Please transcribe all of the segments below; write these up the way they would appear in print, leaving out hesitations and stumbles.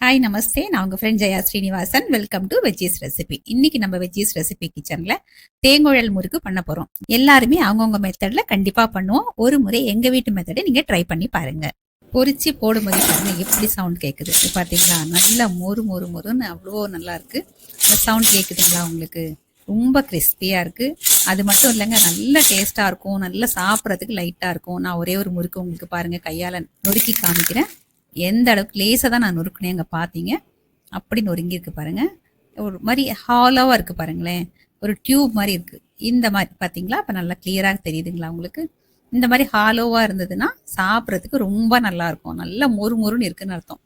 Hi நமஸ்தே, நான் உங்கள் friend Jaya Srinivasan. Welcome to veggies recipe. இன்னைக்கு நம்ம வெஜ்ஜீஸ் ரெசிபி கிச்சனில் தேங்குழல் முறுக்கு பண்ண போகிறோம். எல்லாருமே அவங்கவுங்க மெத்தடில் கண்டிப்பாக பண்ணுவோம். ஒரு முறை எங்கள் வீட்டு மெத்தடை நீங்கள் ட்ரை பண்ணி பாருங்கள். பொரிச்சு போடும்போது பாருங்க எப்படி சவுண்ட் கேட்குது பார்த்தீங்களா? நல்லா மொறு மொறு மொறுன்னு அவ்வளோ நல்லா இருக்கு. இந்த சவுண்ட் கேட்குதுங்களா உங்களுக்கு? ரொம்ப கிறிஸ்பியாக இருக்குது. அது மட்டும் இல்லைங்க, நல்ல டேஸ்ட்டாக இருக்கும், நல்லா சாப்பிட்றதுக்கு லைட்டாக இருக்கும். நான் ஒரே ஒரு முறுக்கு உங்களுக்கு பாருங்கள் கையால் நொறுக்கி காமிக்கிறேன். எந்த அளவுக்கு லேசாக தான் நான் நொறுக்கினேன், அங்கே பார்த்தீங்க அப்படி நொறுங்கியிருக்கு பாருங்கள். ஒரு மாதிரி ஹாலோவாக இருக்குது பாருங்களேன், ஒரு டியூப் மாதிரி இருக்குது. இந்த மாதிரி பார்த்தீங்களா? இப்போ நல்லா கிளியராக தெரியுதுங்களா உங்களுக்கு? இந்த மாதிரி ஹாலோவாக இருந்ததுன்னா சாப்பிட்றதுக்கு ரொம்ப நல்லாயிருக்கும். நல்லா மொறு மொறுன்னு இருக்குன்னு அர்த்தம்.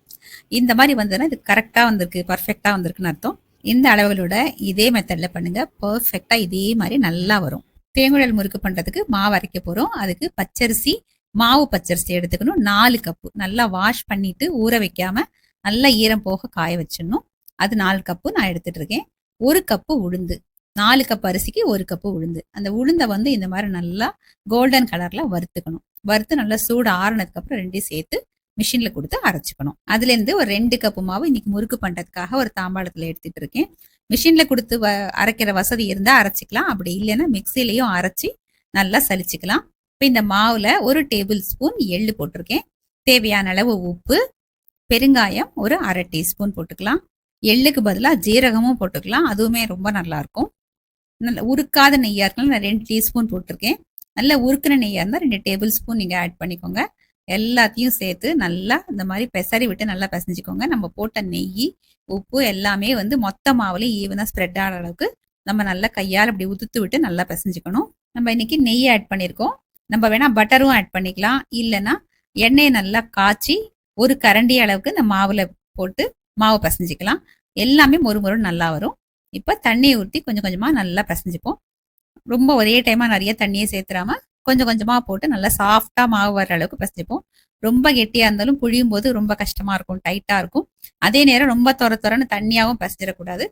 இந்த மாதிரி வந்ததுன்னா இது கரெக்டாக வந்திருக்கு, பர்ஃபெக்டாக வந்திருக்குன்னு அர்த்தம். இந்த அளவுகளோட இதே மெத்தடில் பண்ணுங்கள், பர்ஃபெக்டாக இதே மாதிரி நல்லா வரும். தேங்குழல் முறுக்கு பண்ணுறதுக்கு மாவு அரைக்க போகிறோம். அதுக்கு பச்சரிசி, மாவு பச்சரிசி எடுத்துக்கணும். 4 கப்பு நல்லா வாஷ் பண்ணிட்டு ஊற வைக்காம நல்லா ஈரம் போக காய வச்சிடணும். அது 4 கப்பு நான் எடுத்துட்டு இருக்கேன். 1 கப்பு உளுந்து, 4 கப் அரிசிக்கு 1 கப்பு உளுந்து. அந்த உளுந்தை வந்து இந்த மாதிரி நல்லா கோல்டன் கலர்ல வறுத்துக்கணும். வறுத்து நல்லா சூடு ஆறுனதுக்கு அப்புறம் ரெண்டையும் சேர்த்து மிஷின்ல கொடுத்து அரைச்சிக்கணும். அதுல இருந்து ஒரு 2 கப்பு மாவு இன்னைக்கு முறுக்கு பண்றதுக்காக ஒரு தாம்பாளத்துல எடுத்துட்டு இருக்கேன். மிஷின்ல கொடுத்து அரைக்கிற வசதி இருந்தா அரைச்சிக்கலாம், அப்படி இல்லைன்னா மிக்சிலையும் அரைச்சி நல்லா சலிச்சுக்கலாம். இப்போ இந்த மாவுல 1 டேபிள் ஸ்பூன் எள்ளு போட்டிருக்கேன். தேவையான அளவு உப்பு, பெருங்காயம் ஒரு 1/2 டீஸ்பூன் போட்டுக்கலாம். எள்ளுக்கு பதிலாக ஜீரகமும் போட்டுக்கலாம், அதுவுமே ரொம்ப நல்லா இருக்கும். நல்ல உருக்காத நெய்யா இருக்கலாம், நான் 2 டீஸ்பூன் போட்டிருக்கேன். நல்ல உருக்குன நெய்யா இருந்தால் 2 டேபிள் ஸ்பூன் நீங்க ஆட் பண்ணிக்கோங்க. எல்லாத்தையும் சேர்த்து நல்லா இந்த மாதிரி பெசரி விட்டு நல்லா பிசைஞ்சுக்கோங்க. நம்ம போட்ட நெய், உப்பு எல்லாமே வந்து மொத்த மாவுலையும் ஈவனா ஸ்ப்ரெட் ஆகிற அளவுக்கு நம்ம நல்லா கையால் அப்படி உதுத்து விட்டு நல்லா பிசைஞ்சுக்கணும். நம்ம இன்னைக்கு நெய் ஆட் பண்ணியிருக்கோம். நம்ம வேணா பட்டரும் ஆட் பண்ணிக்கலாம், இல்லைன்னா எண்ணெயை நல்லா காய்ச்சி 1 கரண்டி அளவுக்கு இந்த மாவுல போட்டு மாவு பிசைஞ்சிக்கலாம். எல்லாமே மொறு மொறு நல்லா வரும். இப்போ தண்ணியை ஊற்றி கொஞ்சம் கொஞ்சமாக நல்லா பிசைஞ்சுப்போம். ரொம்ப ஒரே டைமா நிறைய தண்ணியை சேர்த்துறாம கொஞ்சம் கொஞ்சமா போட்டு நல்லா சாஃப்டா மாவு வர அளவுக்கு பிசைஞ்சுப்போம். ரொம்ப கெட்டியா இருந்தாலும் புழியும் போது ரொம்ப கஷ்டமா இருக்கும், டைட்டா இருக்கும். அதே நேரம் ரொம்ப தொரன்னு தண்ணியாவும் பிசைஞ்சிடக்கூடாது.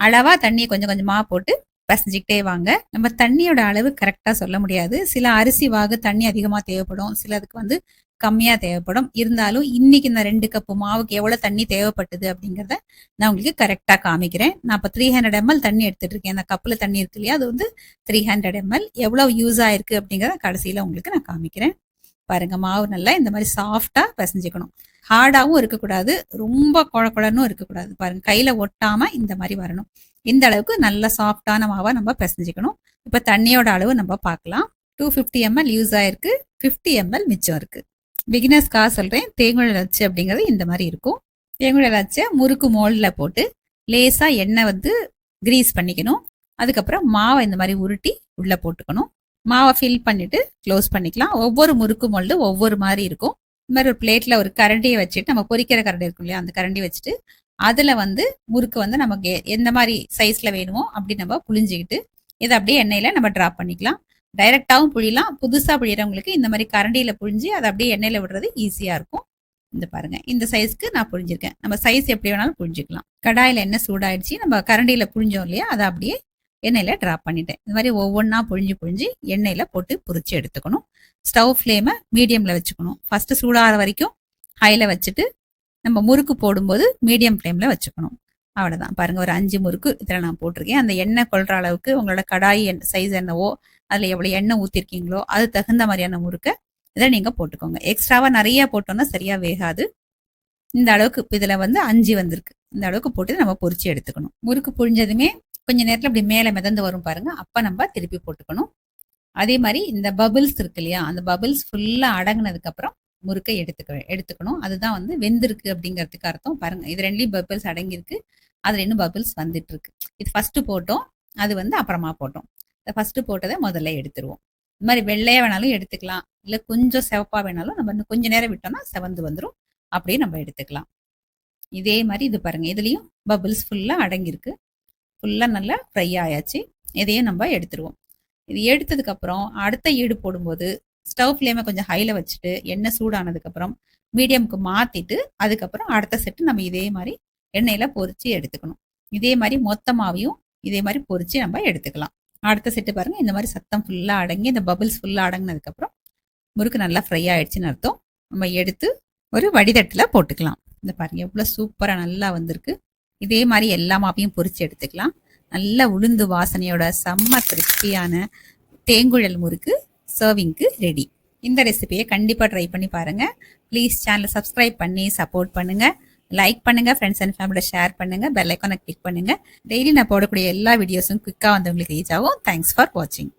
அளவா தண்ணியை கொஞ்சம் கொஞ்சமா போட்டு பிசைஞ்சிக்கிட்டே வாங்க. நம்ம தண்ணியோட அளவு கரெக்டா சொல்ல முடியாது. சில அரிசி வாகு தண்ணி அதிகமா தேவைப்படும், சிலதுக்கு வந்து கம்மியா தேவைப்படும். இருந்தாலும் இன்னைக்கு இந்த 2 கப்பு மாவுக்கு எவ்வளவு தண்ணி தேவைப்பட்டது அப்படிங்கிறத நான் உங்களுக்கு கரெக்டா காமிக்கிறேன். நான் இப்போ 300 ml தண்ணி எடுத்துட்டு இருக்கேன். அந்த கப்புல தண்ணி இருக்கு இல்லையா, அது வந்து 300 ml. எவ்வளவு யூஸ் ஆயிருக்கு அப்படிங்கிறத கடைசியில உங்களுக்கு நான் காமிக்கிறேன். பாருங்க, மாவு நல்லா இந்த மாதிரி சாஃப்டா பிசைஞ்சுக்கணும். ஹார்டாவும் இருக்கக்கூடாது, ரொம்ப குழக்குழன்னு இருக்கக்கூடாது. பாருங்க, கையில ஒட்டாம இந்த மாதிரி வரணும். இந்த அளவுக்கு நல்ல சாஃப்டான மாவா நம்ம பிசைஞ்சுக்கணும். இப்ப தண்ணியோட அளவு நம்ம பார்க்கலாம். 250 ml யூஸ் ஆயிருக்கு, 50 ml மிச்சம் இருக்கு. பிகினர்ஸ்க்காக சொல்றேன். தேங்குழல் அச்சு அப்படிங்கிறது இந்த மாதிரி இருக்கும். தேங்குழல் அச்சை முறுக்கு மோல்ட்ல போட்டு லேசா எண்ணெய் வந்து கிரீஸ் பண்ணிக்கணும். அதுக்கப்புறம் மாவை இந்த மாதிரி உருட்டி உள்ள போட்டுக்கணும். மாவை ஃபில் பண்ணிட்டு க்ளோஸ் பண்ணிக்கலாம். ஒவ்வொரு முறுக்கு மோல்டு ஒவ்வொரு மாதிரி இருக்கும். இந்த மாதிரி ஒரு பிளேட்ல ஒரு கரண்டியை வச்சுட்டு, நம்ம பொரிக்கிற கரண்டி இருக்கும் இல்லையா, அந்த கரண்டி வச்சுட்டு அதுல வந்து முறுக்கு வந்து நமக்கு எந்த மாதிரி சைஸ்ல வேணுமோ அப்படி நம்ம புழிஞ்சுக்கிட்டு இதை அப்படியே எண்ணெயில நம்ம டிராப் பண்ணிக்கலாம். டைரக்டாவும் புழியலாம். புதுசா புழியறவங்களுக்கு இந்த மாதிரி கரண்டியில புழிஞ்சு அதை அப்படியே எண்ணெயில விடுறது ஈஸியா இருக்கும். இந்த பாருங்க, இந்த சைஸ்க்கு நான் புழிஞ்சிருக்கேன். நம்ம சைஸ் எப்படி வேணாலும் புழிஞ்சிக்கலாம். கடாயில எண்ணெய் சூடாயிடுச்சு, நம்ம கரண்டியில புழிஞ்சோம் இல்லையா, அதை அப்படியே எண்ணெயில டிராப் பண்ணிட்டேன். இந்த மாதிரி ஒவ்வொன்றா புழிஞ்சு எண்ணெயில போட்டு பொரிச்சு எடுத்துக்கணும். ஸ்டவ் ஃப்ளேமை மீடியம்ல வச்சுக்கணும். ஃபர்ஸ்ட் சூடாகிற வரைக்கும் ஹைல வச்சுட்டு நம்ம முறுக்கு போடும்போது மீடியம் ஃப்ளேம்ல வச்சுக்கணும். அவ்வளவுதான். பாருங்க, ஒரு 5 முறுக்கு இதில் நான் போட்டிருக்கேன். அந்த எண்ணெய் கொள்ற அளவுக்கு உங்களோட கடாய் சைஸ் என்னவோ, அதுல எவ்வளவு எண்ணெய் ஊத்திருக்கீங்களோ அது தகுந்த மாதிரியான முறுக்கை இதில் நீங்க போட்டுக்கோங்க. எக்ஸ்ட்ராவா நிறைய போட்டோம்னா சரியா வேகாது. இந்த அளவுக்கு இதுல வந்து 5 வந்திருக்கு. இந்த அளவுக்கு போட்டு நம்ம பொரிச்சு எடுத்துக்கணும். முறுக்கு புழிஞ்சதுமே கொஞ்ச நேரத்துல அப்படி மேல மிதந்து வரும் பாருங்க, அப்ப நம்ம திருப்பி போட்டுக்கணும். அதே மாதிரி இந்த பபிள்ஸ் இருக்கு இல்லையா, அந்த பபிள்ஸ் ஃபுல்லா அடங்கினதுக்கு அப்புறம் முறுக்கை எடுத்துக்கணும். அதுதான் வந்து வெந்திருக்கு அப்படிங்கிறதுக்கு அர்த்தம். பாருங்க, இது 2லயும் பபிள்ஸ் அடங்கியிருக்கு, அதுல இன்னும் பபிள்ஸ் வந்துட்டு இருக்கு. இது ஃபர்ஸ்ட் போட்டோம், அது வந்து அப்புறமா போட்டோம். ஃபர்ஸ்ட் போட்டதை முதல்ல எடுத்துருவோம். இந்த மாதிரி வெள்ளையா வேணாலும் எடுத்துக்கலாம், இல்ல கொஞ்சம் சிவப்பா வேணாலும் நம்ம இன்னும் கொஞ்ச நேரம் விட்டோம்னா செவந்து வந்துடும், அப்படியே நம்ம எடுத்துக்கலாம். இதே மாதிரி இது பாருங்க, இதுலயும் பபிள்ஸ் ஃபுல்லா அடங்கியிருக்கு, ஃபுல்லா நல்லா ஃப்ரை ஆயாச்சு. இதையும் நம்ம எடுத்துருவோம். இது எடுத்ததுக்கு அப்புறம் அடுத்த ஈடு போடும்போது ஸ்டவ் ஃப்ளேமை கொஞ்சம் ஹைல வச்சுட்டு எண்ணெய் சூடானதுக்கு அப்புறம் மீடியம்க்கு மாத்திட்டு அதுக்கப்புறம் அடுத்த செட்டு நம்ம இதே மாதிரி எண்ணெயில பொரிச்சு எடுத்துக்கணும். இதே மாதிரி மொத்தமாவையும் இதே மாதிரி பொரிச்சு நம்ம எடுத்துக்கலாம். அடுத்த செட்டு பாருங்க, இந்த மாதிரி சத்தம் ஃபுல்லா அடங்கி இந்த பபிள்ஸ் ஃபுல்லா அடங்கினதுக்கு அப்புறம் முறுக்கு நல்லா ஃப்ரை ஆயிடுச்சுன்னு அர்த்தம். நம்ம எடுத்து ஒரு வடிதட்டுல போட்டுக்கலாம். இந்த பாருங்க எவ்வளவு சூப்பரா நல்லா வந்திருக்கு. இதே மாதிரி எல்லா மாவையும் பொரிச்சு எடுத்துக்கலாம். நல்ல உளுந்து வாசனையோட செம்ம கிறிஸ்பியான தேங்குழல் முறுக்கு சர்விங்க்கு ரெடி. இந்த ரெசிபியை கண்டிப்பா ட்ரை பண்ணி பாருங்க. ப்ளீஸ் சேனலை சப்ஸ்கிரைப் பண்ணி சப்போர்ட் பண்ணுங்க. லைக் பண்ணுங்க, ஃப்ரெண்ட்ஸ் அண்ட் ஃபேமிலியோட ஷேர் பண்ணுங்க, பெல் ஐக்கானை கிளிக் பண்ணுங்க. டெய்லி நான் போடக்கூடிய எல்லா வீடியோஸும் குயிக்கா வந்து உங்களுக்கு ரீச் ஆகும். தேங்க்ஸ் ஃபார் வாட்சிங்.